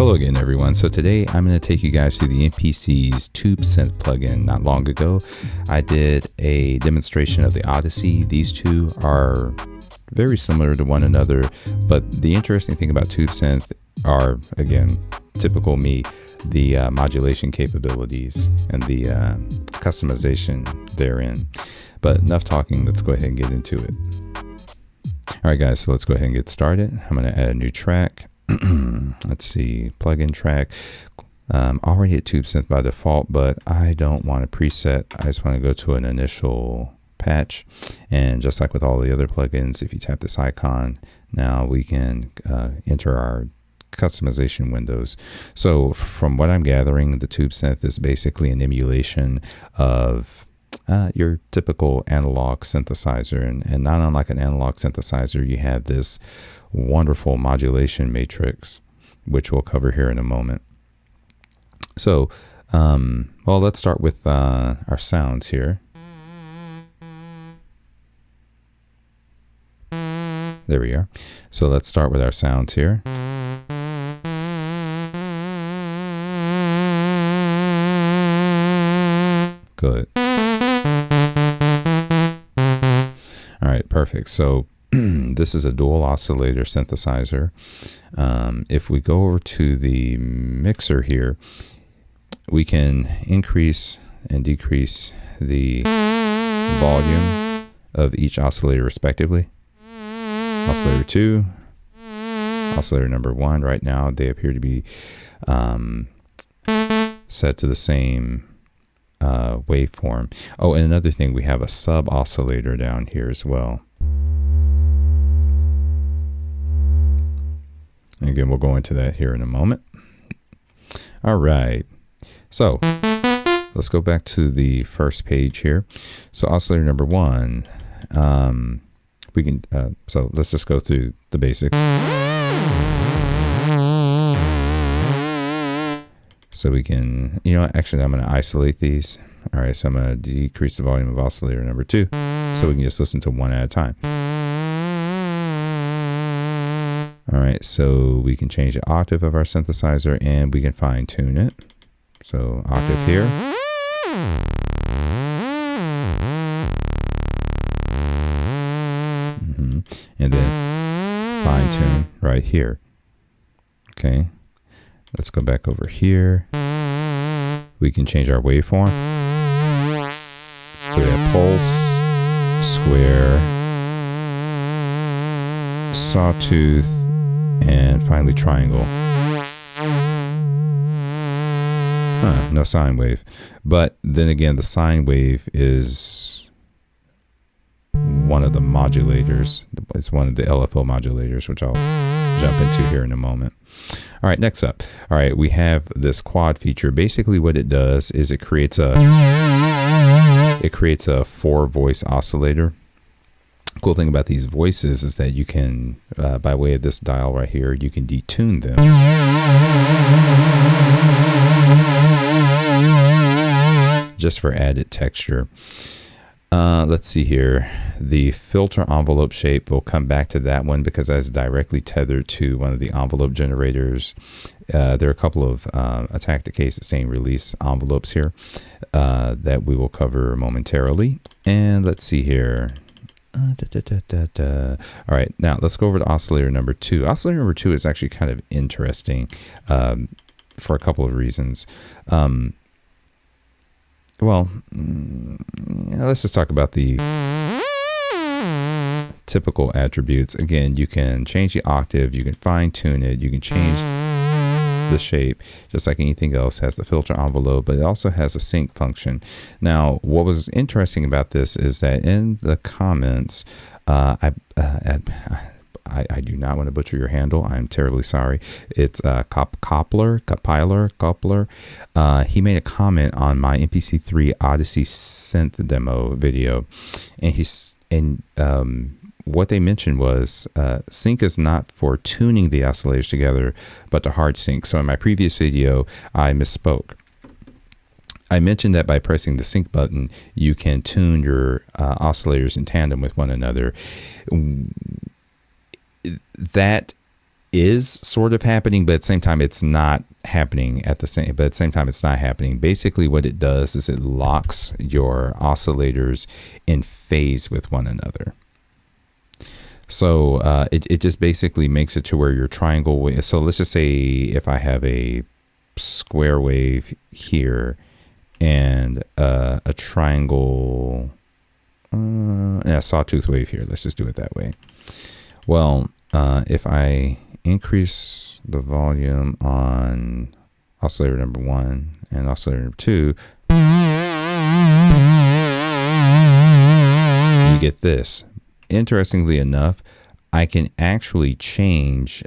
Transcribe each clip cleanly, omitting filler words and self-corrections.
Hello again, everyone. So today I'm going to take you guys through the MPC's TubeSynth plugin. Not long ago, I did a demonstration of the Odyssey. These two are very similar to one another, but the interesting thing about TubeSynth are, again, typical me, the modulation capabilities and the customization therein. But enough talking, let's go ahead and get into it. All right, guys, so let's go ahead and get started. I'm going to add a new track. Let's see, plugin track. Already at TubeSynth by default, but I don't want a preset. I just want to go to an initial patch. And just like with all the other plugins, if you tap this icon, now we can enter our customization windows. So from what I'm gathering, the TubeSynth is basically an emulation of your typical analog synthesizer. And not unlike an analog synthesizer, you have this wonderful modulation matrix, which we'll cover here in a moment. So, well, let's start with our sounds here. There we are. So let's start with our sounds here. Good. All right, perfect. So this is a dual oscillator synthesizer. If we go over to the mixer here, we can increase and decrease the volume of each oscillator respectively. Oscillator 2, oscillator number 1. Right now they appear to be set to the same waveform. Oh, and another thing, we have a sub oscillator down here as well. Again, we'll go into that here in a moment. All right, so let's go back to the first page here. So oscillator number 1, we can, so let's just go through the basics. So we can, actually I'm going to isolate these. All right, so I'm going to decrease the volume of oscillator number 2, so we can just listen to one at a time. All right, so we can change the octave of our synthesizer and we can fine tune it. So octave here. And then fine tune right here. Okay, let's go back over here. We can change our waveform. So we have pulse, square, sawtooth, and finally triangle. No sine wave. But then again, the sine wave is one of the modulators. It's one of the LFO modulators, which I'll jump into here in a moment. All right, next up. All right, we have this quad feature. Basically what it does is it creates a 4-voice oscillator. Cool thing about these voices is that you can, by way of this dial right here, you can detune them. Just for added texture. Let's see here. The filter envelope shape, we'll come back to that one because that's directly tethered to one of the envelope generators. There are a couple of attack, decay, sustain, release envelopes here that we will cover momentarily. And let's see here. All right, now let's go over to oscillator number 2. Oscillator number 2 is actually kind of interesting for a couple of reasons. Well, let's just talk about the typical attributes. Again, you can change the octave, you can fine tune it, you can change the shape, just like anything else. Has the filter envelope, but it also has a sync function. Now, what was interesting about this is that in the comments, I do not want to butcher your handle. I'm terribly sorry. It's Koppler. He made a comment on my MPC3 Odyssey synth demo video, and what they mentioned was sync is not for tuning the oscillators together, but to hard sync. So in my previous video, I misspoke. I mentioned that by pressing the sync button, you can tune your oscillators in tandem with one another. That is sort of happening, but at the same time it's not happening it's not happening. Basically what it does is it locks your oscillators in phase with one another. So it just basically makes it to where your triangle wave, so let's just say if I have a square wave here and a triangle, a sawtooth wave here, let's just do it that way. Well, if I increase the volume on oscillator number 1 and oscillator number 2, you get this. Interestingly enough, I can actually change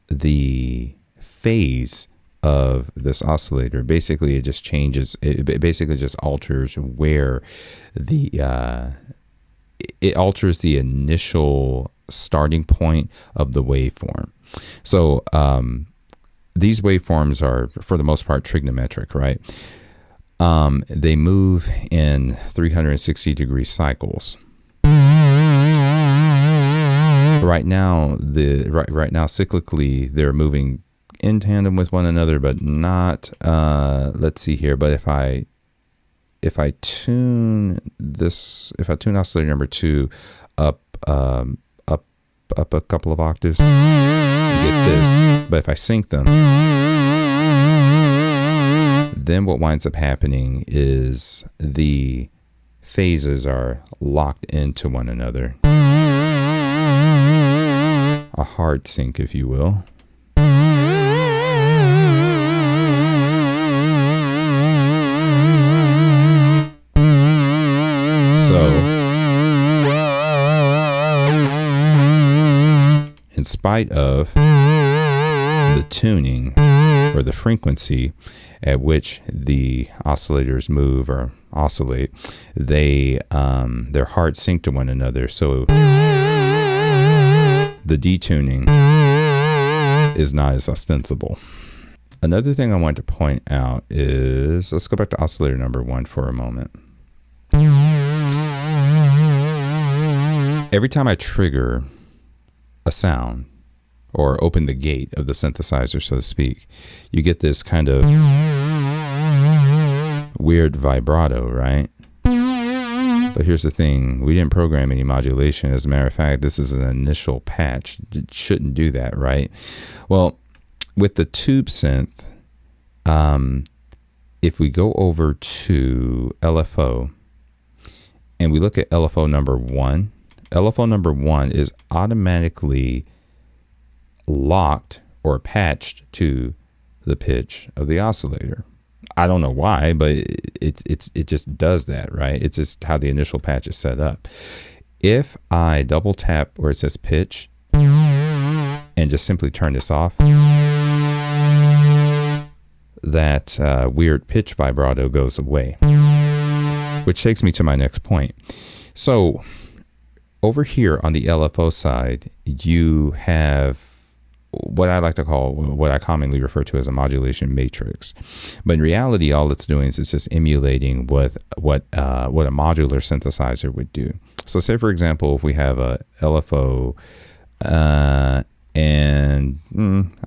the phase of this oscillator. Basically, it just changes. It basically just alters where it alters the initial starting point of the waveform. So these waveforms are, for the most part, trigonometric, right? They move in 360-degree cycles. Right now, cyclically, they're moving in tandem with one another, but not. Let's see here. But if I tune oscillator number 2 up a couple of octaves, you get this. But if I sync them, then what winds up happening is the phases are locked into one another. A hard sync, if you will. So, in spite of the tuning or the frequency at which the oscillators move or oscillate, they're hard synced to one another. So the detuning is not as ostensible. Another thing I want to point out is, let's go back to oscillator number 1 for a moment. Every time I trigger a sound or open the gate of the synthesizer, so to speak, you get this kind of weird vibrato, right? But here's the thing, we didn't program any modulation. As a matter of fact, this is an initial patch. It shouldn't do that, right? Well, with the TubeSynth, if we go over to LFO and we look at LFO number 1, LFO number 1 is automatically locked or patched to the pitch of the oscillator. I don't know why, but it just does that, right? It's just how the initial patch is set up. If I double tap where it says pitch and just simply turn this off, that weird pitch vibrato goes away, which takes me to my next point. So over here on the LFO side, you have what I like to call, what I commonly refer to as a modulation matrix. But in reality, all it's doing is it's just emulating what a modular synthesizer would do. So say, for example, if we have a LFO, and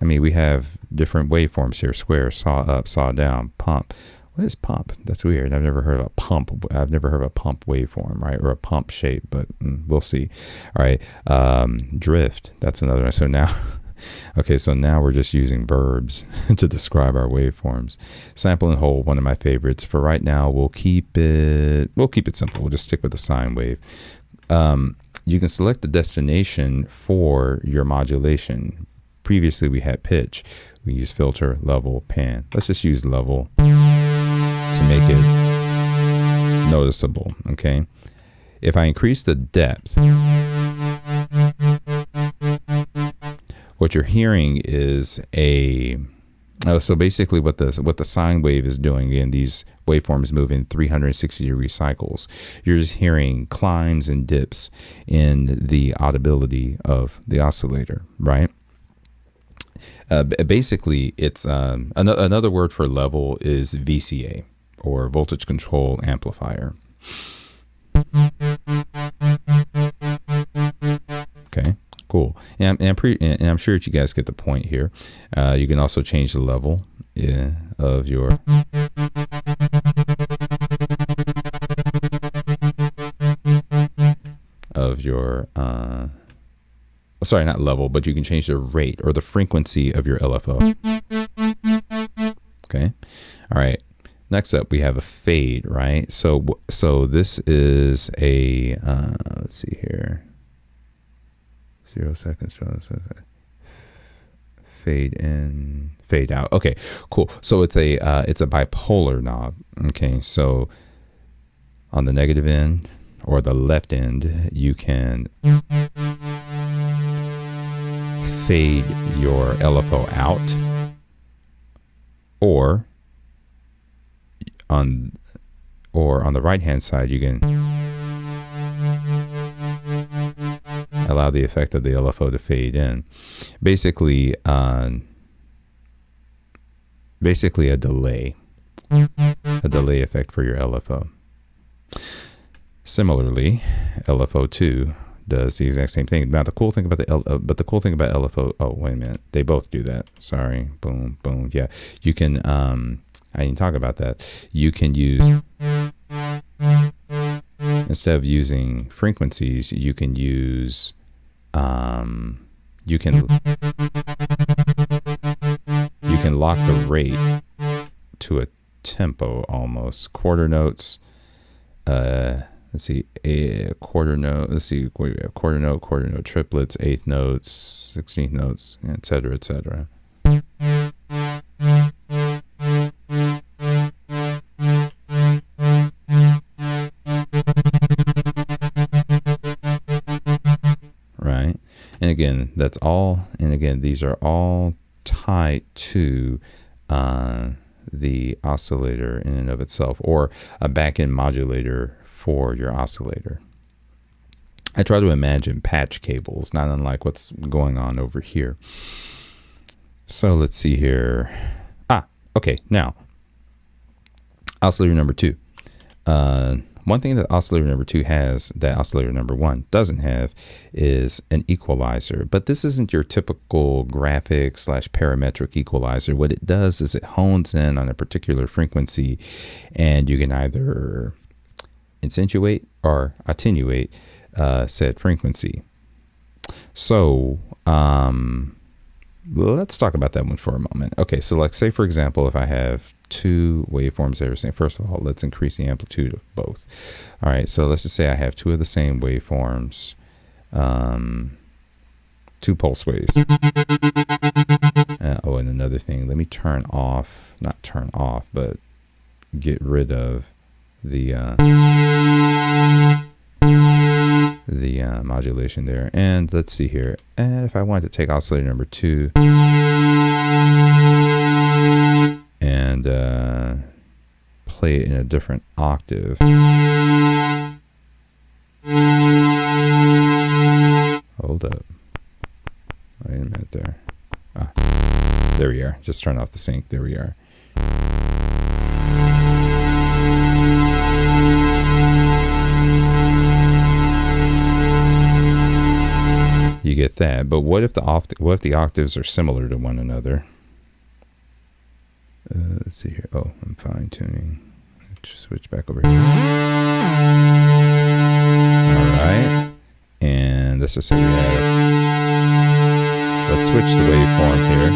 I mean, we have different waveforms here: square, saw up, saw down, pump. What is pump? That's weird. I've never heard of a pump. I've never heard of a pump waveform, right? Or a pump shape, but we'll see. All right. Drift. That's another one. So now, okay, so now we're just using verbs to describe our waveforms. Sample and hold, one of my favorites. For right now, we'll keep it simple. We'll just stick with the sine wave. You can select the destination for your modulation. Previously, we had pitch. We use filter, level, pan. Let's just use level to make it noticeable, okay? If I increase the depth, what you're hearing is so basically what the sine wave is doing, and these waveforms move in 360-degree cycles. You're just hearing climbs and dips in the audibility of the oscillator, right? Basically, it's another word for level is VCA, or voltage control amplifier. Okay, Cool. And I'm sure that you guys get the point here. You can also change the level of your sorry, not level, but you can change the rate or the frequency of your LFO. Okay. All right. Next up, we have a fade, right? So this is a let's see here. 0 seconds, fade in, fade out. Okay, cool. So it's a bipolar knob. Okay, so on the negative end or the left end, you can fade your LFO out, or on the right hand side, you can allow the effect of the LFO to fade in. Basically a delay effect for your LFO. Similarly, LFO 2 does the exact same thing. Now the cool thing about LFO, oh wait a minute, they both do that. Sorry, boom, boom. Yeah, you can I didn't talk about that. You can use, instead of using frequencies, you can use you can lock the rate to a tempo almost. Quarter notes, let's see, a quarter note, let's see, quarter note triplets, eighth notes, 16th notes, etc., etc. Right. And again, that's all, and again, these are all tied to the oscillator in and of itself, or a back-end modulator for your oscillator. I try to imagine patch cables, not unlike what's going on over here. So let's see here. Okay, now, oscillator number 2. One thing that oscillator number 2 has that oscillator number 1 doesn't have is an equalizer. But this isn't your typical graphic / parametric equalizer. What it does is it hones in on a particular frequency, and you can either accentuate or attenuate said frequency. So let's talk about that one for a moment. Okay, so like say for example, if I have two waveforms that are saying, first of all, let's increase the amplitude of both. All right, so let's just say I have two of the same waveforms, 2 pulse waves. Oh, and another thing, let me turn off, not turn off, but get rid of the modulation there. And let's see here, and if I wanted to take oscillator number 2 and play it in a different octave. Hold up. Wait a minute there. There we are. Just turn off the sync. There we are. You get that. But what if the octaves are similar to one another? Let's see here. Oh, I'm fine tuning. Switch back over here. All right. And let's just say we have, let's switch the waveform here.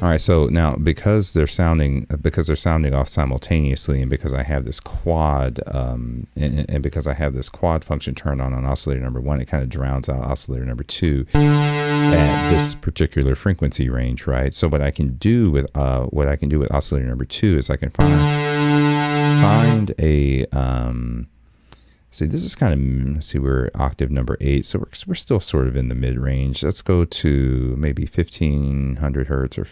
All right, so now because they're sounding off simultaneously, and because I have this quad and because I have this quad function turned on oscillator number 1, it kind of drowns out oscillator number 2 at this particular frequency range, right? So what I can do with oscillator number 2 is I can find a see, this is kind of, let's see, we're octave number 8, so we're still sort of in the mid range. Let's go to maybe 1500 hertz, or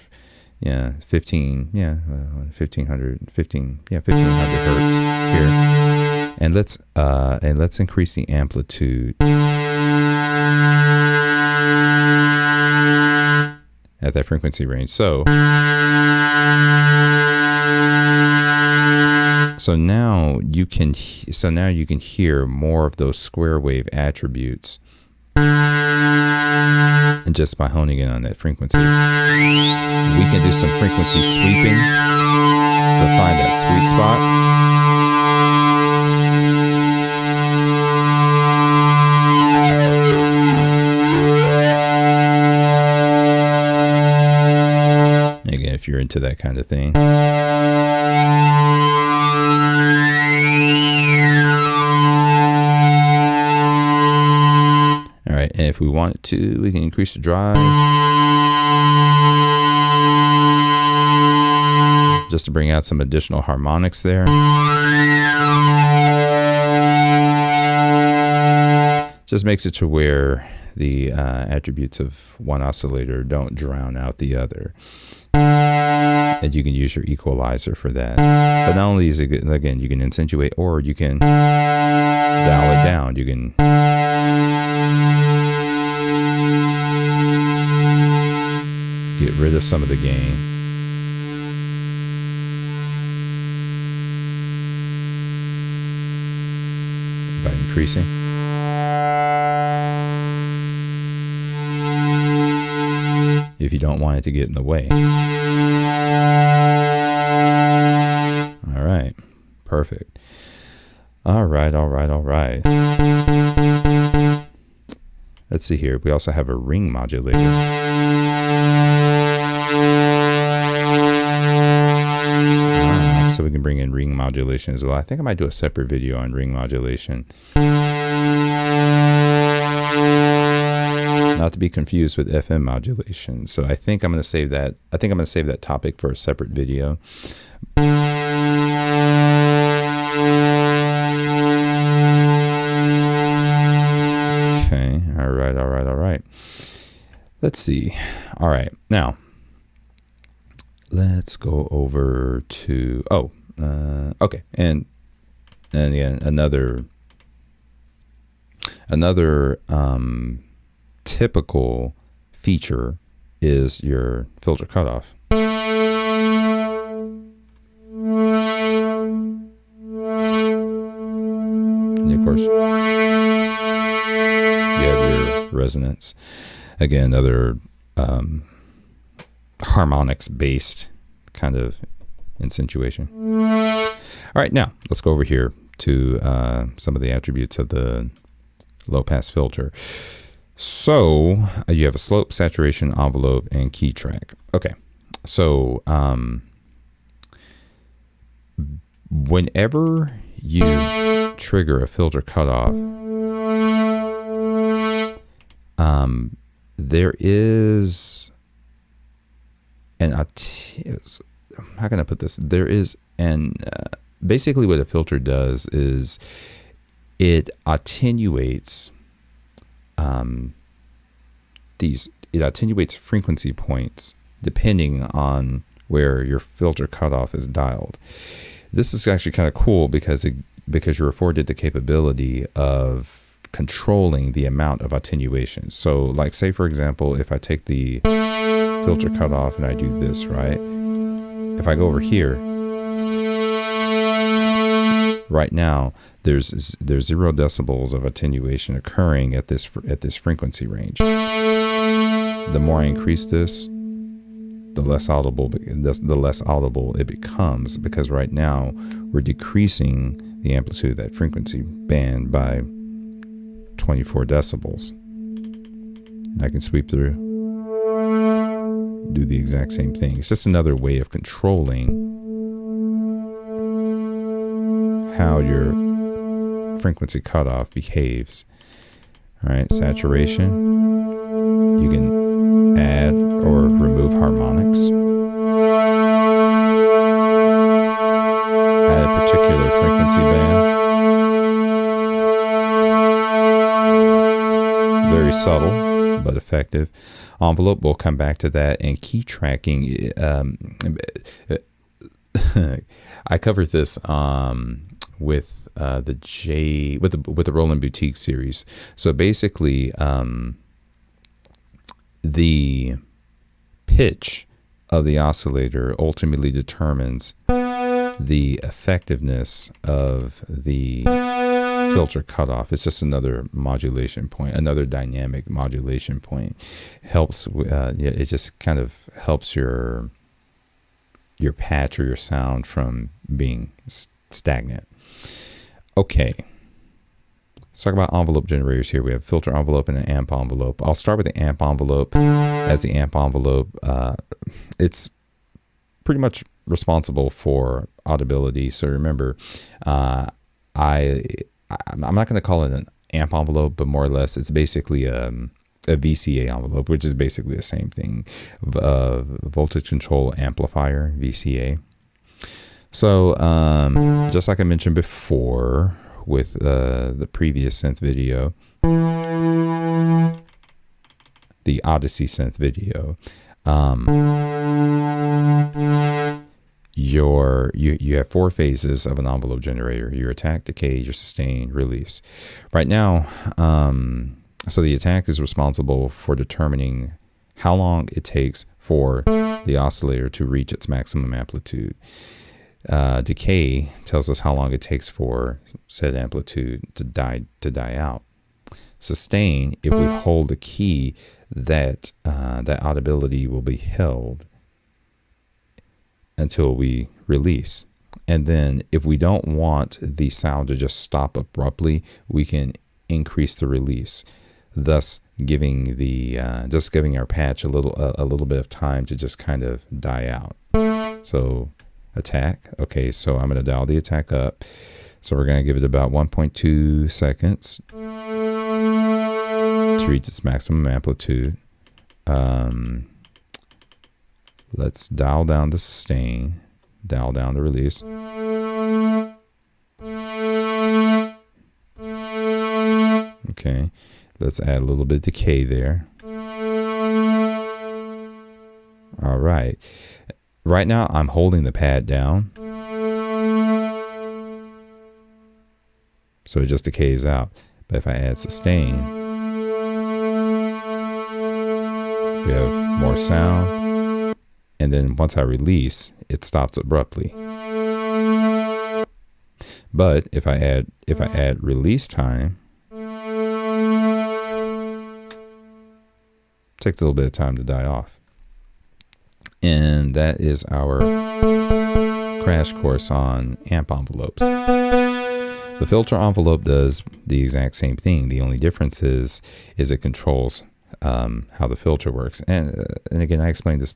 1500 hertz here, and let's increase the amplitude at that frequency range. So So now you can hear more of those square wave attributes, and just by honing in on that frequency. We can do some frequency sweeping to find that sweet spot. Again, if you're into that kind of thing. All right, and if we want to, we can increase the drive just to bring out some additional harmonics there. Just makes it to where the attributes of one oscillator don't drown out the other. And you can use your equalizer for that. But not only is it good, again, you can accentuate, or you can dial it down. You can get rid of some of the gain. By increasing. If you don't want it to get in the way. All right, perfect. All right. Let's see here. We also have a ring modulator. So we can bring in ring modulation as well. I think I might do a separate video on ring modulation. Not to be confused with FM modulation. So I think I'm going to save that. I think I'm going to save that topic for a separate video. Okay. All right. Let's see. All right. Now, let's go over to, okay. And again, another typical feature is your filter cutoff. And of course, you have your resonance. Again, another harmonics based kind of accentuation. All right, now let's go over here to some of the attributes of the low pass filter. So you have a slope, saturation, envelope, and key track. Okay, so whenever you trigger a filter cutoff, there is an, how can I put this? There is an, basically what a filter does is it attenuates it attenuates frequency points depending on where your filter cutoff is dialed. This is actually kind of cool because you're afforded the capability of controlling the amount of attenuation. So like say for example, if I take the filter cutoff and I do this, right? If I go over here, right now there's 0 decibels of attenuation occurring at this frequency range. The more I increase this, the less audible it becomes, because right now we're decreasing the amplitude of that frequency band by 24 decibels. And I can sweep through, do the exact same thing. It's just another way of controlling how your frequency cutoff behaves. All right, saturation. You can add or remove harmonics. Add a particular frequency band. Very subtle, but effective. Envelope, we'll come back to that. And key tracking, I covered this with the Roland Boutique series. So basically, the pitch of the oscillator ultimately determines the effectiveness of the filter cutoff. It's just another modulation point, another dynamic modulation point. Helps. It just kind of helps your patch or your sound from being stagnant. Okay. Let's talk about envelope generators here. We have filter envelope and an amp envelope. I'll start with the amp envelope. As the amp envelope, it's pretty much responsible for audibility. So remember, I'm not going to call it an amp envelope, but more or less it's basically a VCA envelope, which is basically the same thing. Voltage control amplifier, VCA. So just like I mentioned before with the previous synth video, the Odyssey synth video, you have 4 phases of an envelope generator: your attack, decay, your sustain, release. Right now, so the attack is responsible for determining how long it takes for the oscillator to reach its maximum amplitude. Decay tells us how long it takes for said amplitude to die out. Sustain, if we hold the key, that audibility will be held until we release. And then if we don't want the sound to just stop abruptly, we can increase the release, thus giving giving our patch a little bit of time to just kind of die out. So attack. Okay, so I'm going to dial the attack up. So we're going to give it about 1.2 seconds to reach its maximum amplitude. Let's dial down the sustain, dial down the release. Okay, let's add a little bit of decay there. All right. Right now, I'm holding the pad down, so it just decays out. But if I add sustain, we have more sound, and then once I release, it stops abruptly. But if I add release time, it takes a little bit of time to die off. And that is our crash course on amp envelopes. The filter envelope does the exact same thing. The only difference is it controls how the filter works. And again, I explained this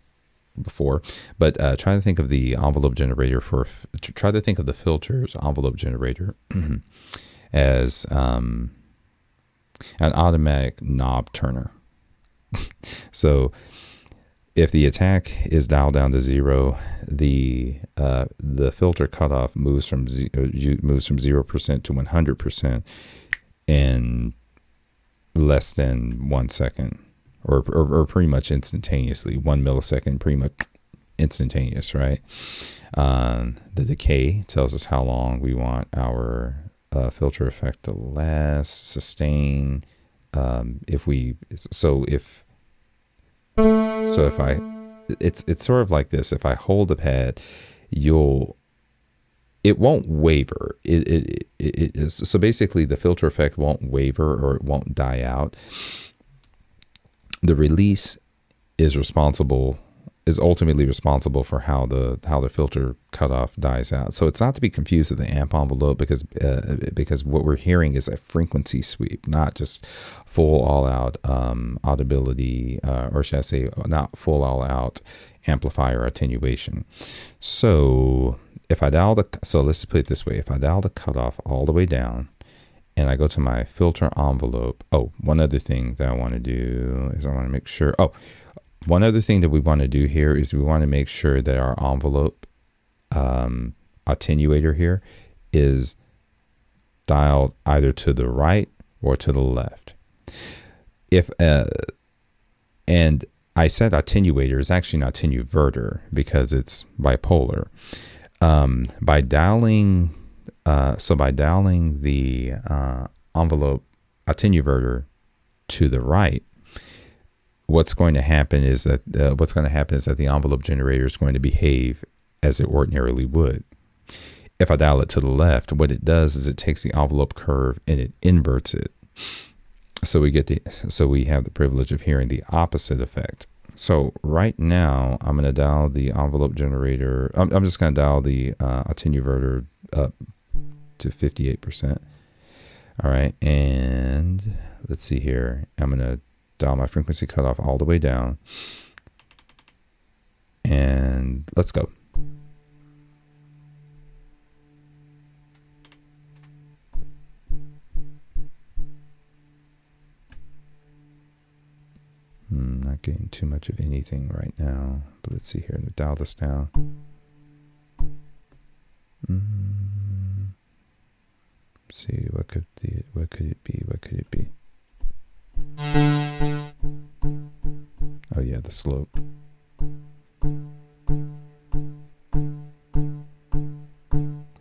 before, but try to think of the envelope generator try to think of the filter's envelope generator as an automatic knob turner. So if the attack is dialed down to 0, the filter cutoff moves from 0% to 100% in less than 1 second, or pretty much instantaneously. 1 millisecond, pretty much instantaneous, right? The decay tells us how long we want our filter effect to last. Sustain, it's sort of like this. If I hold the pad, it won't waver. So basically the filter effect won't waver, or it won't die out. The release is ultimately responsible for how the filter cutoff dies out. So it's not to be confused with the amp envelope, because what we're hearing is a frequency sweep, not just full all out audibility, or should I say not full all out amplifier attenuation. So let's put it this way: if I dial the cutoff all the way down, and I go to my filter envelope. Oh, one other thing that I want to do is I want to make sure. One other thing that we want to do here is we want to make sure that our envelope attenuator here is dialed either to the right or to the left. And I said attenuator is actually an attenuverter because it's bipolar. By dialing the envelope attenuverter to the right, what's going to happen is that the envelope generator is going to behave as it ordinarily would. If I dial it to the left, what it does is it takes the envelope curve and it inverts it. So we have the privilege of hearing the opposite effect. So right now, I'm going to dial the envelope generator. I'm just going to dial the attenuverter up to 58%. All right, and let's see here. I'm going to dial my frequency cutoff all the way down. And let's go. Not getting too much of anything right now, but let's see here. Dial this down. See, what could it be? What could it be? Oh yeah, the slope.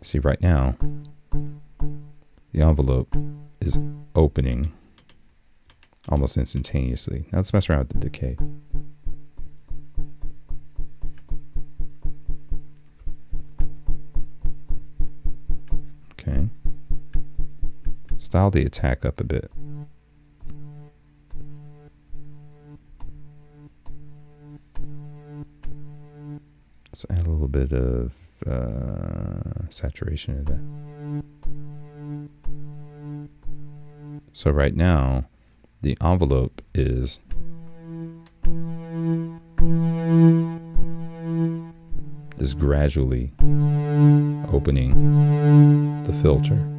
See, right now, the envelope is opening almost instantaneously. Now let's mess around with the decay. Okay. Let's dial the attack up a bit. Let's add a little bit of saturation to that. So right now, the envelope is gradually opening the filter.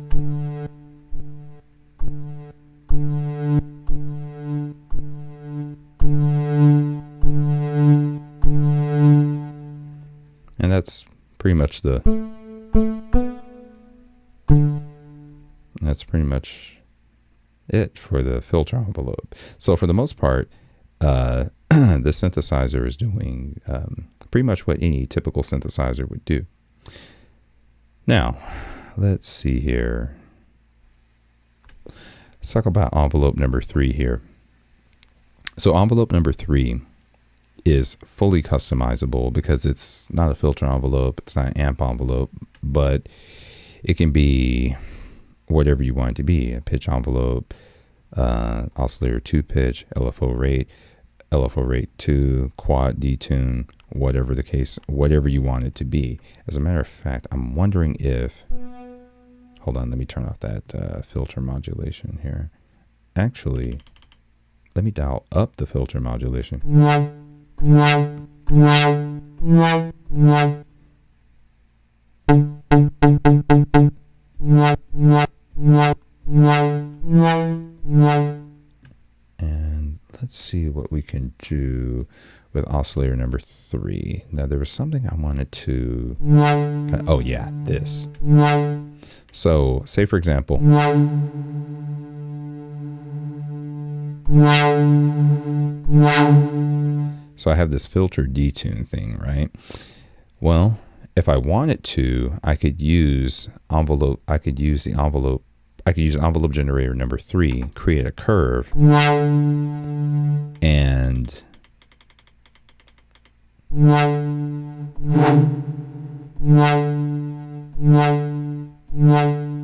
And that's pretty much it for the filter envelope. So for the most part, the synthesizer is doing pretty much what any typical synthesizer would do. Now, let's see here. Let's talk about envelope number 3 here. So envelope number 3 is fully customizable because it's not a filter envelope, it's not an amp envelope, but it can be whatever you want it to be. A pitch envelope, oscillator 2 pitch, LFO rate, LFO rate 2, quad detune, whatever the case, whatever you want it to be. As a matter of fact, I'm wondering if, hold on, let me turn off that filter modulation here. Actually, let me dial up the filter modulation. And let's see what we can do with oscillator number 3. Now there was something I wanted to, oh yeah, this. So say for example, so I have this filter detune thing, right? Well, if I wanted to, I could use envelope generator number 3, create a curve, and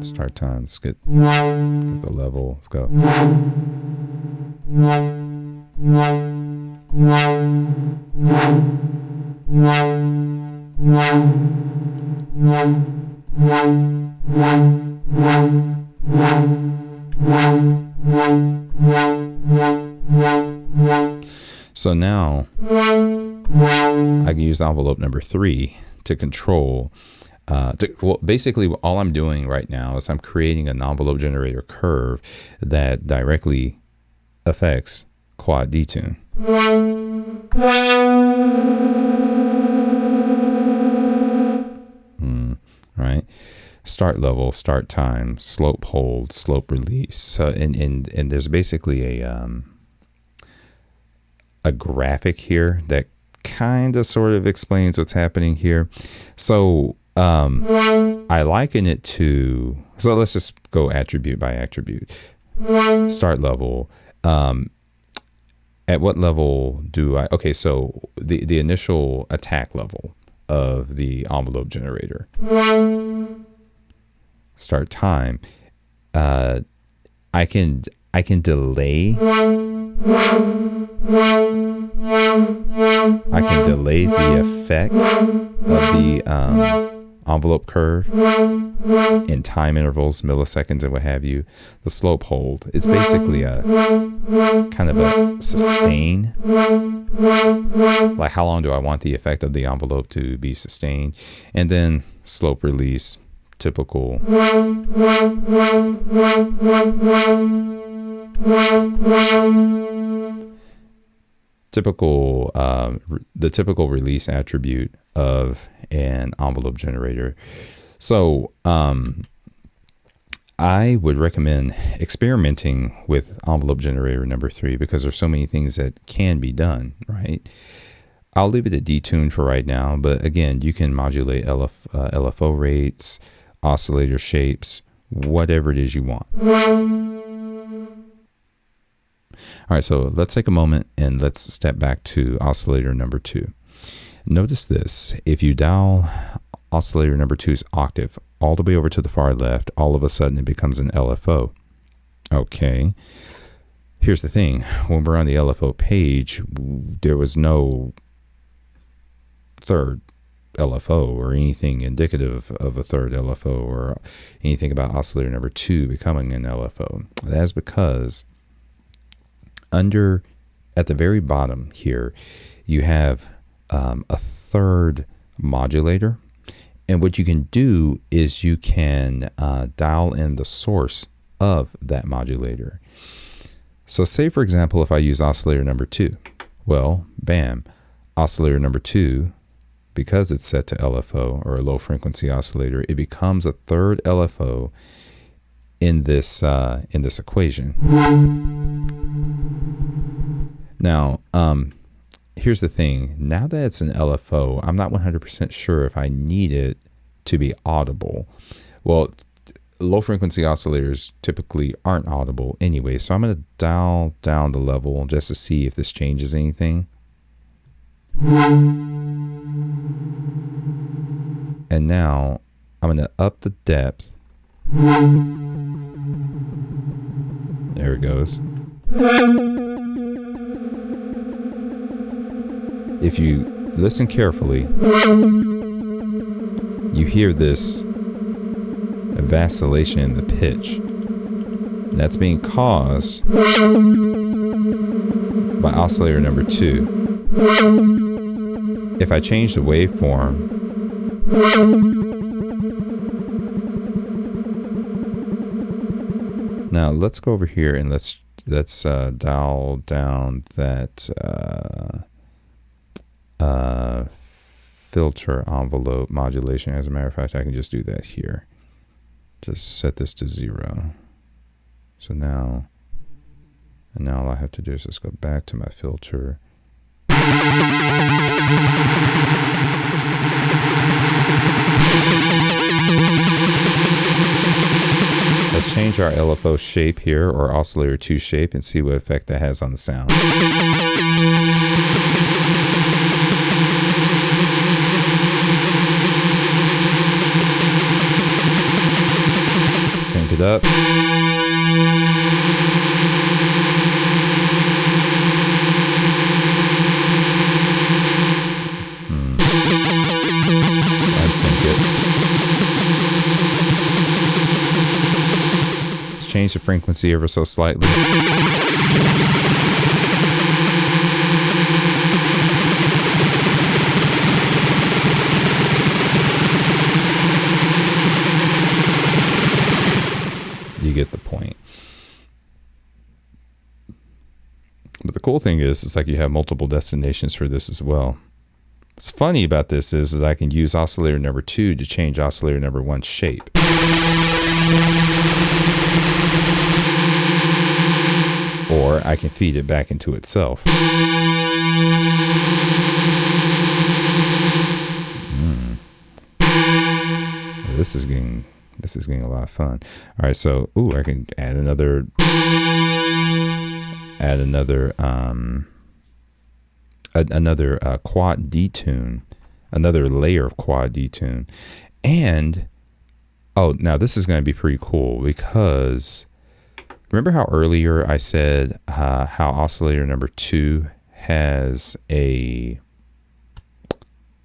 start time. Let's get the level. Let's go. So now I can use envelope number 3 to control. Well, basically, all I'm doing right now is I'm creating an envelope generator curve that directly affects quad detune. Right? Start level, start time, slope hold, slope release. And there's basically a graphic here that kind of sort of explains what's happening here. So I liken it to, so let's just go attribute by attribute. Start level. At what level do I, okay, so the initial attack level of the envelope generator. start time, I can delay the effect of the envelope curve in time intervals, milliseconds, and what have you. The slope hold is basically a kind of a sustain. Like, how long do I want the effect of the envelope to be sustained? And then slope release, typical. The typical release attribute of an envelope generator. So I would recommend experimenting with envelope generator number 3 because there's so many things that can be done, right? I'll leave it at detune for right now, but again, you can modulate LFO rates, oscillator shapes, whatever it is you want. All right, so let's take a moment and let's step back to oscillator number 2. Notice this: if you dial oscillator number 2's octave all the way over to the far left, all of a sudden it becomes an LFO. Okay, here's the thing: when we're on the LFO page, there was no third LFO or anything indicative of a third LFO or anything about oscillator number 2 becoming an LFO. That's because at the very bottom here, you have a third modulator, and what you can do is you can dial in the source of that modulator. So say, for example, if I use oscillator number 2, well, bam, oscillator number 2, because it's set to LFO, or a low frequency oscillator, it becomes a third LFO in this equation. Now, here's the thing. Now that it's an LFO, I'm not 100% sure if I need it to be audible. Well, low frequency oscillators typically aren't audible anyway, so I'm going to dial down the level just to see if this changes anything. And now I'm going to up the depth. There it goes. If you listen carefully, you hear this vacillation in the pitch. That's being caused by oscillator number 2. If I change the waveform, now let's go over here and let's dial down that filter envelope modulation. As a matter of fact, I can just do that here. Just set this to 0. So now all I have to do is just go back to my filter. Let's change our LFO shape here, or oscillator 2 shape, and see what effect that has on the sound. Sync it up. Let's unsync it. Let's change the frequency ever so slightly. You get the point. But the cool thing is, it's like you have multiple destinations for this as well. What's funny about this is I can use oscillator number 2 to change oscillator number 1's shape. Or I can feed it back into itself. This is getting a lot of fun. All right, so I can add another quad detune, another layer of quad detune, and Oh, now this is going to be pretty cool because remember how earlier I said how oscillator number 2 has a,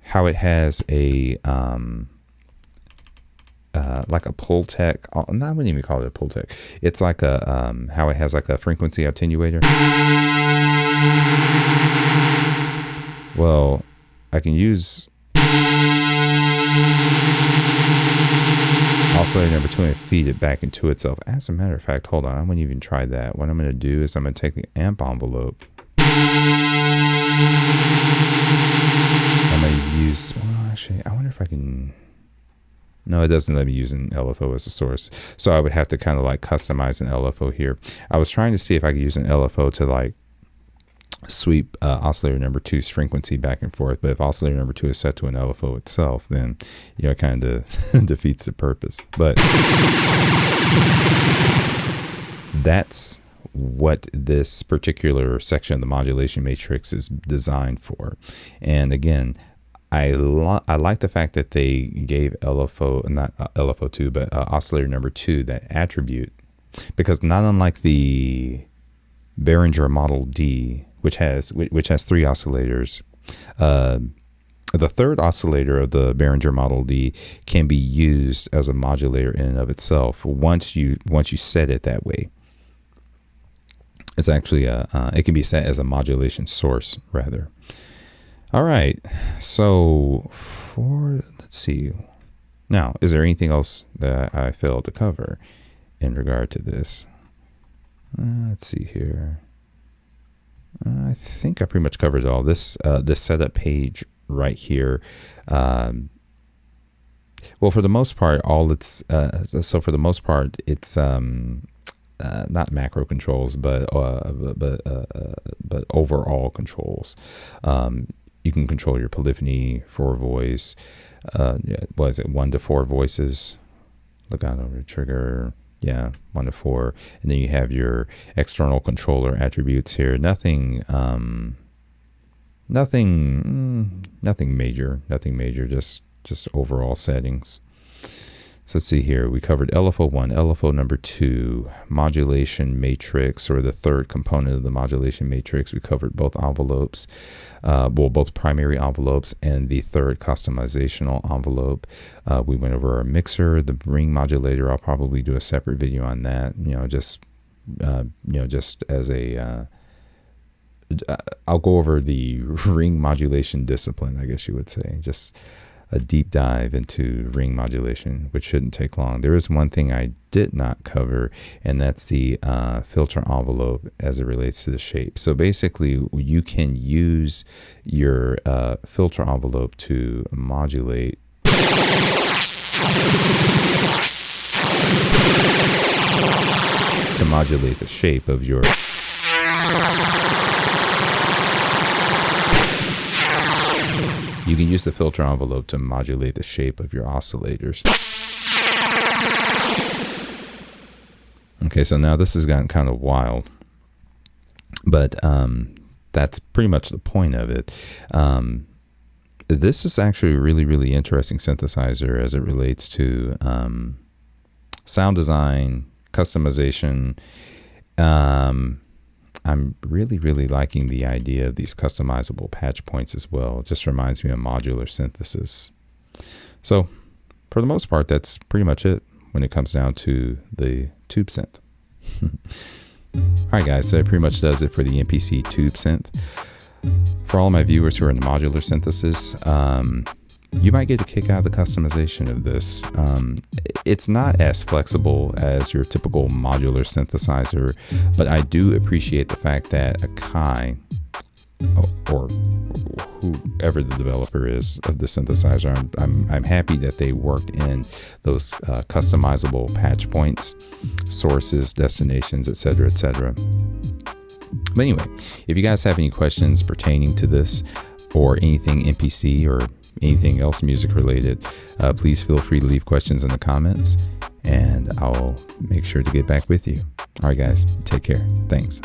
how it has a, like a pull tech. No, I wouldn't even call it a pull tech. It's like a, how it has like a frequency attenuator. Well, I can use oscillator number 2 and feed it back into itself. As a matter of fact, hold on, I wouldn't even try that. What I'm going to do is I'm going to take the amp envelope. I'm going to use, well, actually, I wonder if I can, no, it doesn't let me use an LFO as a source. So I would have to kind of like customize an LFO here. I was trying to see if I could use an LFO to like sweep oscillator number 2's frequency back and forth, but if oscillator number 2 is set to an LFO itself, then it kind of defeats the purpose. But that's what this particular section of the modulation matrix is designed for. And again, I like the fact that they gave LFO, not LFO2, but oscillator number 2 that attribute, because not unlike the Behringer Model D, which has 3 oscillators. The third oscillator of the Behringer Model D can be used as a modulator in and of itself once you set it that way. It's actually it can be set as a modulation source rather. All right, so let's see. Now, is there anything else that I failed to cover in regard to this? Let's see here. I think I pretty much covered all this. This setup page right here. Well, for the most part, for the most part, it's not macro controls, but overall controls. You can control your polyphony, 4 voice. What is it? 1 to 4 voices. Look out over the trigger. Yeah, 1 to 4, and then you have your external controller attributes here. Nothing major. Just overall settings. So let's see here. We covered LFO 1, LFO number 2, modulation matrix, or the third component of the modulation matrix. We covered both envelopes, both primary envelopes and the third customizational envelope. We went over our mixer, the ring modulator. I'll probably do a separate video on that. Just as a, I'll go over the ring modulation discipline, I guess you would say. Just a deep dive into ring modulation, which shouldn't take long. There is one thing I did not cover, and that's the filter envelope as it relates to the shape. So basically, you can use your filter envelope to modulate the shape of your You can use the filter envelope to modulate the shape of your oscillators. Okay, so now this has gotten kind of wild, but that's pretty much the point of it. This is actually a really, really interesting synthesizer as it relates to sound design, customization. I'm really, really liking the idea of these customizable patch points as well. It just reminds me of modular synthesis. So for the most part, that's pretty much it when it comes down to the TubeSynth. All right, guys, so that pretty much does it for the MPC TubeSynth. For all my viewers who are in modular synthesis, you might get a kick out of the customization of this. It's not as flexible as your typical modular synthesizer, but I do appreciate the fact that Akai, or whoever the developer is of the synthesizer, I'm happy that they worked in those customizable patch points, sources, destinations, etc., etc. But anyway, if you guys have any questions pertaining to this or anything MPC or anything else music related, please feel free to leave questions in the comments and I'll make sure to get back with you. All right, guys, take care. Thanks.